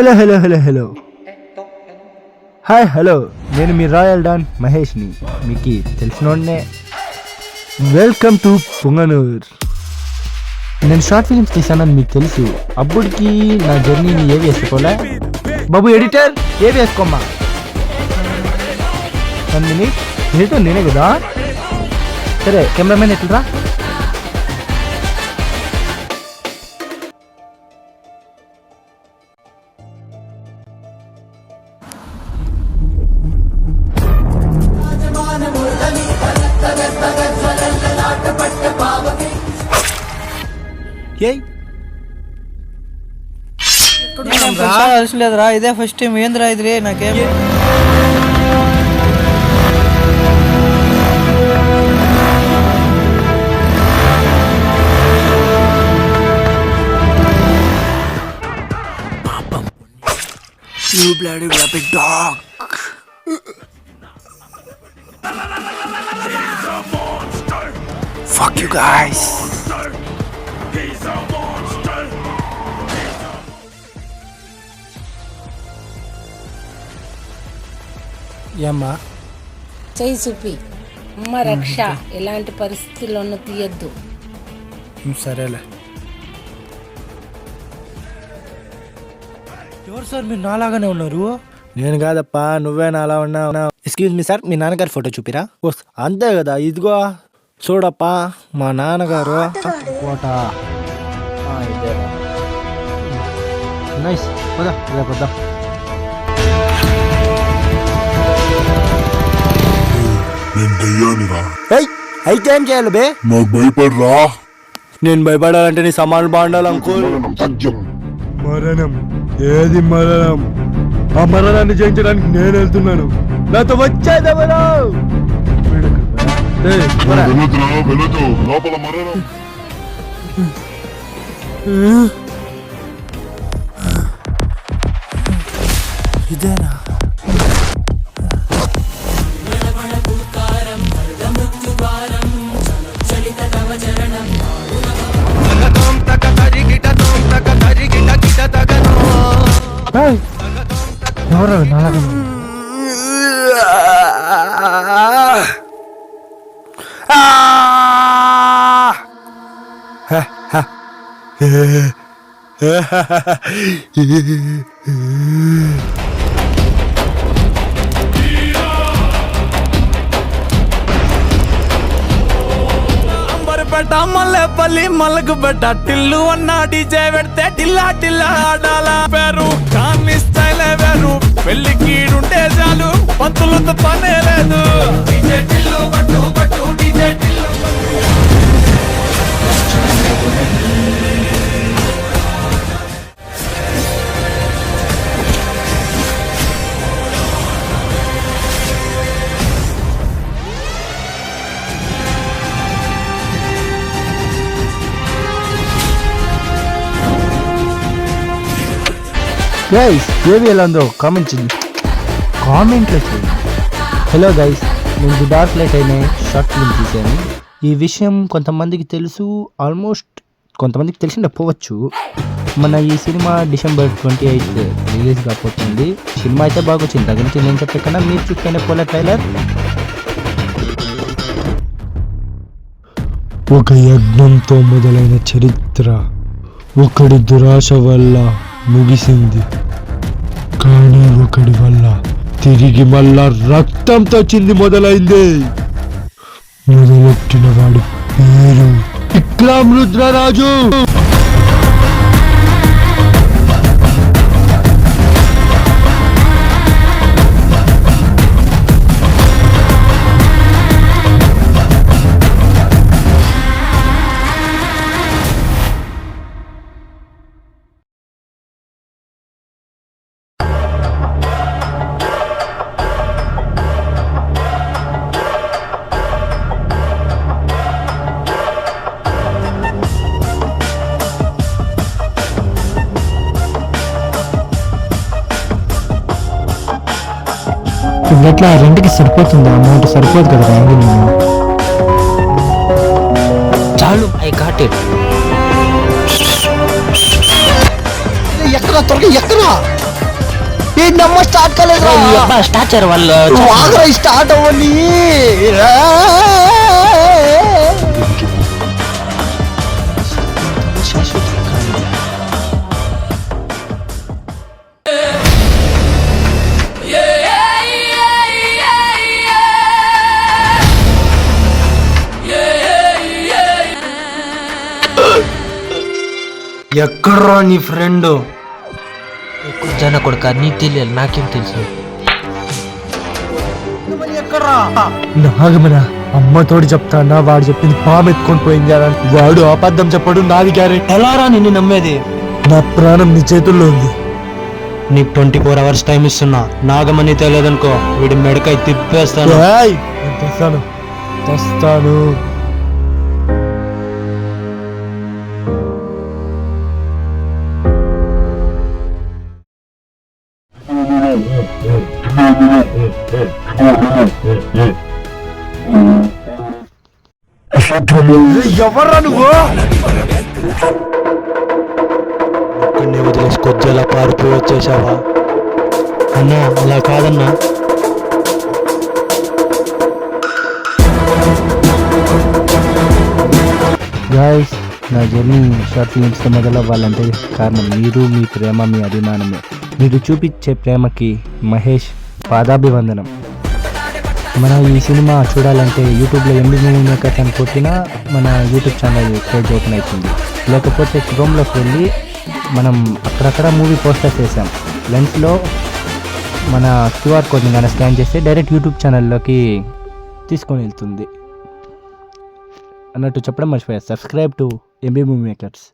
Hello hello hello hello hi hello, నేను మీ royal don మహేష్ని, మీకు తెలిసినోడనే. Welcome to Punganur. నేను short films తీసానని మీకు తెలుసు. అప్పటికి నా జర్నీని ఏవి వేసుకోలే. బాబు ఎడిటర్, ఏవి వేసుకోమ్మా. 1 minute. ఎడిటర్ నేనే కదా. సరే కెమెరామెన్ ఎట్లరా. లేదురా, ఇదే ఫస్ట్ టైం. ఏందిరా ఇది? నాకేం You bloody rabbit dog. Fuck you guys. ఏమ్మా చేయి చూపి అమ్మ రక్ష, ఎలాంటి పరిస్థితుల్లోనూ తీయద్దు. సరేలే. ఎవరు సార్ మీరు నాలాగానే ఉన్నారు? నేను కాదప్పా, నువ్వే నాలా ఉన్నావు. ఎక్స్క్యూజ్ మీ సార్, మీ నాన్నగారి ఫోటో చూపిరా. అంతే కదా, ఇదిగో చూడప్పా మా నాన్నగారు ఫోటో. నైస్, పదా పదా. నేను దయ్యానిరా. అయితే ఏం చేయాలి బే? నాకు భయపడరా. నేను భయపడాలంటే నీ సమానం బాగుండాలి అంకుల్. సత్యం. మరణం ఏది మరణం? ఆ మరణాన్ని జయించడానికి నేను వెళ్తున్నాను. నాతో వచ్చేదెవరు? వెళ్ళదు లోపల మరణం. ఇదేనా? ఎవరు నాలుగు? అంబర్పేట మల్లెపల్లి మల్లకు పెట్ట టిల్లు అన్న డీజే పెడితే టిల్లా టిల్లా ఆడాల పేరు కాన్ని స్టైల్ వేరు. పెళ్లి కీడుంటే చాలు, పంతులతో పనే లేదు. డీజే టిల్లు పట్టు పట్టు, డీజే టిల్లు గైస్, ఏవి ఎలా ఉందో కామెంట్లో చేయండి. హలో గైస్, నేను ది డార్క్ లైట్ అయిన షార్ట్ ఫిల్మ్ తీశాను. ఈ విషయం కొంతమందికి తెలుసు, ఆల్మోస్ట్ కొంతమందికి తెలిసిండకపోవచ్చు. మన ఈ సినిమా December 28 రిలీజ్ కాబోతుంది. సినిమా అయితే బాగా వచ్చింది. దగ్గర నుంచి నేను చెప్పే కన్నా మీరు చూస్తేనే పోలే ట్రైలర్. ఒక యజ్ఞంతో మొదలైన చరిత్ర ఒకడి దురాశ వల్ల ముగిసింది. కానీ ఒకడి వల్ల తిరిగి మళ్ళా రక్తంతో చింది మొదలైంది. మొదలెట్టిన వాడి పేరు విక్రమ్ రుద్రరాజు. ఇట్లా రెంట్కి సరిపోతుందా? అమౌంట్ సరిపోదు కదా యాంగిల్. చాలు, ఐ గాట్ ఇట్. ఎక్కడా త్వరగా ఎక్కడా నమ్మ స్టార్ట్ కాలేదు స్టార్ట్ చేయరు వాళ్ళు స్టార్ట్ అవ్వండి ఎక్కడ్రా నీ ఫ్రెండ్? జన కొడుక నీకు తెలియాలి, నాకేం తెలుసు. నాగమన అమ్మతోడు చెప్తానా, వాడు చెప్పింది పాము ఎత్తుకొని పోయింది అని. వాడు అబద్ధం చెప్పడు, నాది గ్యారెంటీ. ఎలారా నిన్ను నమ్మేది? నా ప్రాణం నీ చేతుల్లో ఉంది. నీకు 24 hours టైం ఇస్తున్నా. నాగమని తెలియదనుకో వీడి మెడకాయ తిప్పేస్తాను. ఏయ్, నేను తెస్తాను. ఎవర్రా నువ్వు? ఒక్కడిని వదిలేసి కొద్దిలా పారిపోయి వచ్చేసావా? అన్నా అలా కాదన్నా. గాయ్స్, నా జర్నీ షార్ట్ ఫిలిమ్స్తో మొదలవ్వాలంటే కారణం మీరు, మీ ప్రేమ, మీ అభిమానమే. మీరు చూపించే ప్రేమకి మహేష్ పాదాభివందనం. మన ఈ సినిమా చూడాలంటే యూట్యూబ్లో MB మూవీ మేకర్స్ అని కొట్టినా మన యూట్యూబ్ ఛానల్ పేజ్ ఓపెన్ అవుతుంది. లేకపోతే క్రోమ్లోకి వెళ్ళి మనం అక్కడక్కడ మూవీ పోస్టర్స్ వేసాం. లెన్స్లో మన QR కోడ్ని కానీ స్కాన్ చేస్తే డైరెక్ట్ యూట్యూబ్ ఛానల్లోకి తీసుకొని వెళ్తుంది. అన్నట్టు చెప్పడం మర్చిపోయా. Subscribe to MB movie makers.